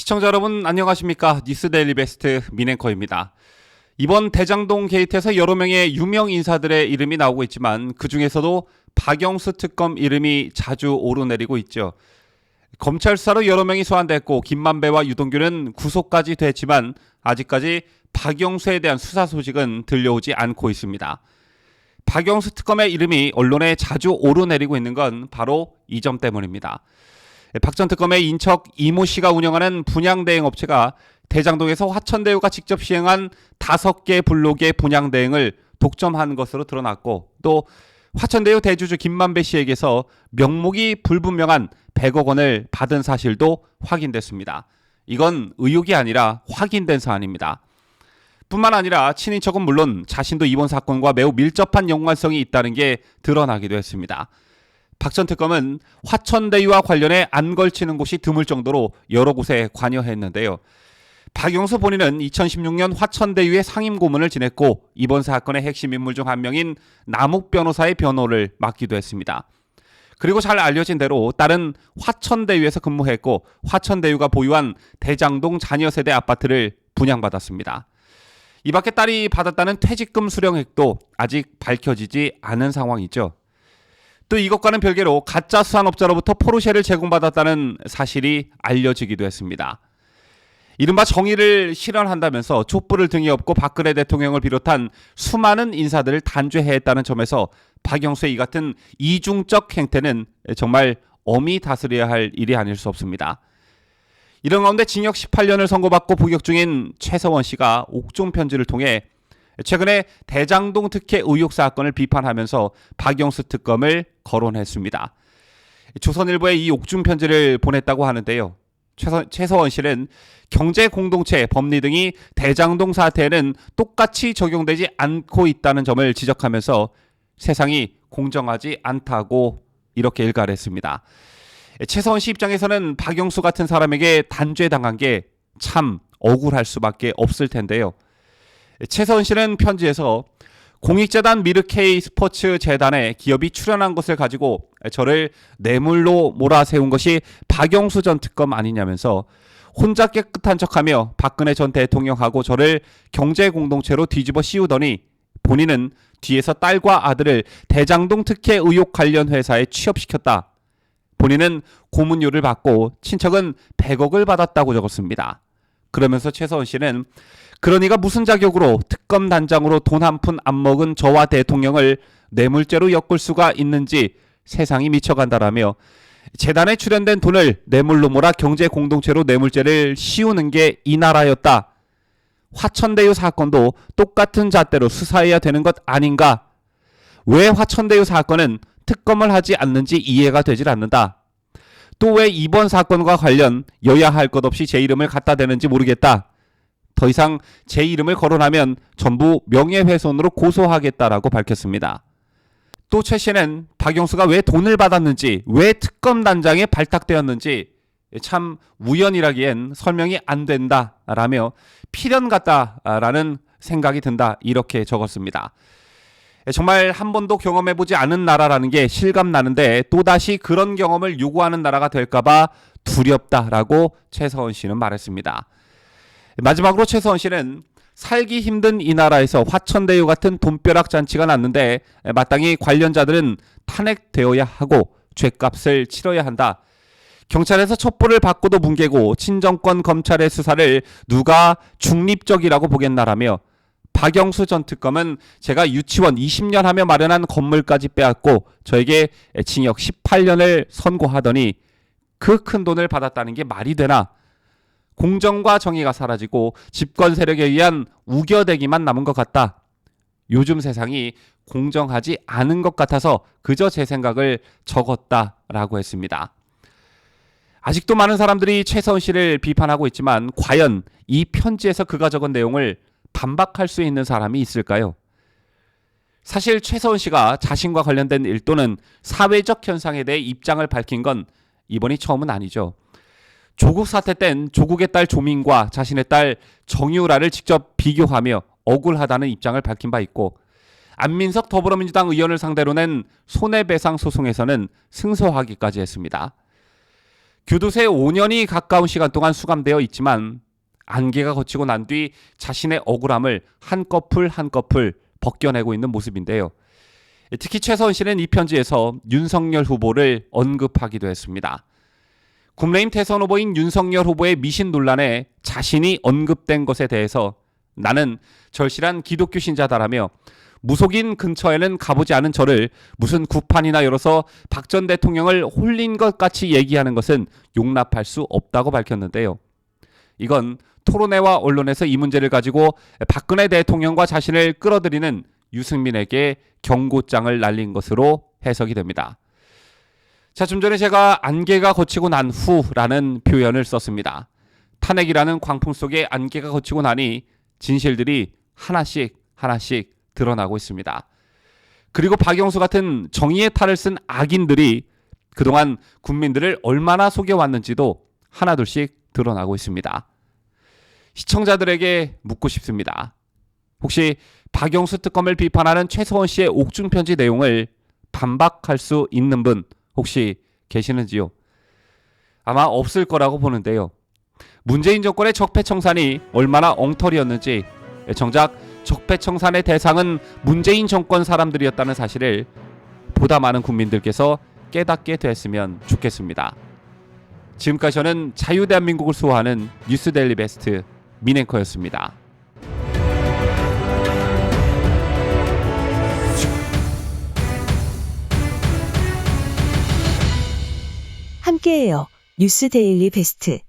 시청자 여러분 안녕하십니까? 뉴스데일리 베스트 민앵커입니다. 이번 대장동 게이트에서 여러 명의 유명 인사들의 이름이 나오고 있지만 그 중에서도 박영수 특검 이름이 자주 오르내리고 있죠. 검찰 수사로 여러 명이 소환됐고 김만배와 유동규는 구속까지 됐지만 아직까지 박영수에 대한 수사 소식은 들려오지 않고 있습니다. 박영수 특검의 이름이 언론에 자주 오르내리고 있는 건 바로 이 점 때문입니다. 박 전 특검의 인척 이모 씨가 운영하는 분양대행 업체가 대장동에서 화천대유가 직접 시행한 5개 블록의 분양대행을 독점한 것으로 드러났고, 또 화천대유 대주주 김만배 씨에게서 명목이 불분명한 100억 원을 받은 사실도 확인됐습니다. 이건 의혹이 아니라 확인된 사안입니다. 뿐만 아니라 친인척은 물론 자신도 이번 사건과 매우 밀접한 연관성이 있다는 게 드러나기도 했습니다. 박 전 특검은 화천대유와 관련해 안 걸치는 곳이 드물 정도로 여러 곳에 관여했는데요. 박영수 본인은 2016년 화천대유의 상임고문을 지냈고 이번 사건의 핵심 인물 중 한 명인 남욱 변호사의 변호를 맡기도 했습니다. 그리고 잘 알려진 대로 딸은 화천대유에서 근무했고 화천대유가 보유한 대장동 자녀세대 아파트를 분양받았습니다. 이 밖에 딸이 받았다는 퇴직금 수령액도 아직 밝혀지지 않은 상황이죠. 또 이것과는 별개로 가짜 수산업자로부터 포르쉐를 제공받았다는 사실이 알려지기도 했습니다. 이른바 정의를 실현한다면서 촛불을 등에 업고 박근혜 대통령을 비롯한 수많은 인사들을 단죄했다는 점에서 박영수의 이 같은 이중적 행태는 정말 엄히 다스려야 할 일이 아닐 수 없습니다. 이런 가운데 징역 18년을 선고받고 복역 중인 최서원 씨가 옥중 편지를 통해 최근에 대장동 특혜 의혹 사건을 비판하면서 박영수 특검을 거론했습니다. 조선일보에 이 옥중 편지를 보냈다고 하는데요. 최서원 씨는 경제 공동체, 법리 등이 대장동 사태에는 똑같이 적용되지 않고 있다는 점을 지적하면서 세상이 공정하지 않다고 이렇게 일갈했습니다. 최서원 씨 입장에서는 박영수 같은 사람에게 단죄당한 게 참 억울할 수밖에 없을 텐데요. 최서원 씨는 편지에서 공익재단 미르케이 스포츠 재단에 기업이 출연한 것을 가지고 저를 뇌물로 몰아세운 것이 박영수 전 특검 아니냐면서 혼자 깨끗한 척하며 박근혜 전 대통령하고 저를 경제공동체로 뒤집어 씌우더니 본인은 뒤에서 딸과 아들을 대장동 특혜 의혹 관련 회사에 취업시켰다. 본인은 고문료를 받고 친척은 100억을 받았다고 적었습니다. 그러면서 최서원 씨는 그러니까 무슨 자격으로 특검 단장으로 돈 한 푼 안 먹은 저와 대통령을 뇌물죄로 엮을 수가 있는지 세상이 미쳐간다라며 재단에 출연된 돈을 뇌물로 몰아 경제공동체로 뇌물죄를 씌우는 게 이 나라였다. 화천대유 사건도 똑같은 잣대로 수사해야 되는 것 아닌가? 왜 화천대유 사건은 특검을 하지 않는지 이해가 되질 않는다. 또 왜 이번 사건과 관련 여야 할 것 없이 제 이름을 갖다 대는지 모르겠다. 더 이상 제 이름을 거론하면 전부 명예훼손으로 고소하겠다라고 밝혔습니다. 또 최 씨는 박영수가 왜 돈을 받았는지, 왜 특검 단장에 발탁되었는지 참 우연이라기엔 설명이 안 된다라며 필연 같다라는 생각이 든다 이렇게 적었습니다. 정말 한 번도 경험해보지 않은 나라라는 게 실감나는데 또다시 그런 경험을 요구하는 나라가 될까봐 두렵다라고 최서원 씨는 말했습니다. 마지막으로 최서원 씨는 살기 힘든 이 나라에서 화천대유 같은 돈벼락 잔치가 났는데 마땅히 관련자들은 탄핵되어야 하고 죗값을 치러야 한다. 경찰에서 첩보를 받고도 뭉개고 친정권 검찰의 수사를 누가 중립적이라고 보겠나라며 박영수 전 특검은 제가 유치원 20년 하며 마련한 건물까지 빼앗고 저에게 징역 18년을 선고하더니 그 큰 돈을 받았다는 게 말이 되나? 공정과 정의가 사라지고 집권 세력에 의한 우겨대기만 남은 것 같다. 요즘 세상이 공정하지 않은 것 같아서 그저 제 생각을 적었다라고 했습니다. 아직도 많은 사람들이 최서원 씨를 비판하고 있지만 과연 이 편지에서 그가 적은 내용을 반박할 수 있는 사람이 있을까요? 사실 최서원 씨가 자신과 관련된 일 또는 사회적 현상에 대해 입장을 밝힌 건 이번이 처음은 아니죠. 조국 사태 땐 조국의 딸 조민과 자신의 딸 정유라를 직접 비교하며 억울하다는 입장을 밝힌 바 있고, 안민석 더불어민주당 의원을 상대로 낸 손해배상 소송에서는 승소하기까지 했습니다. 교도소에 5년이 가까운 시간 동안 수감되어 있지만 안개가 걷히고 난 뒤 자신의 억울함을 한꺼풀 한꺼풀 벗겨내고 있는 모습인데요. 특히 최서원 씨는 이 편지에서 윤석열 후보를 언급하기도 했습니다. 국민의힘 대선 후보인 윤석열 후보의 미신 논란에 자신이 언급된 것에 대해서 나는 절실한 기독교 신자다라며 무속인 근처에는 가보지 않은 저를 무슨 구판이나 열어서 박 전 대통령을 홀린 것 같이 얘기하는 것은 용납할 수 없다고 밝혔는데요. 이건 토론회와 언론에서 이 문제를 가지고 박근혜 대통령과 자신을 끌어들이는 유승민에게 경고장을 날린 것으로 해석이 됩니다. 자, 좀 전에 제가 안개가 걷히고 난 후라는 표현을 썼습니다. 탄핵이라는 광풍 속에 안개가 걷히고 나니 진실들이 하나씩 드러나고 있습니다. 그리고 박영수 같은 정의의 탈을 쓴 악인들이 그동안 국민들을 얼마나 속여왔는지도 하나둘씩 드러나고 있습니다. 시청자들에게 묻고 싶습니다. 혹시 박영수 특검을 비판하는 최서원 씨의 옥중 편지 내용을 반박할 수 있는 분 혹시 계시는지요? 아마 없을 거라고 보는데요. 문재인 정권의 적폐청산이 얼마나 엉터리였는지, 정작 적폐청산의 대상은 문재인 정권 사람들이었다는 사실을 보다 많은 국민들께서 깨닫게 됐으면 좋겠습니다. 지금까지 저는 자유대한민국을 수호하는 뉴스데일리 베스트 민앵커였습니다. 함께해요. 뉴스데일리 베스트.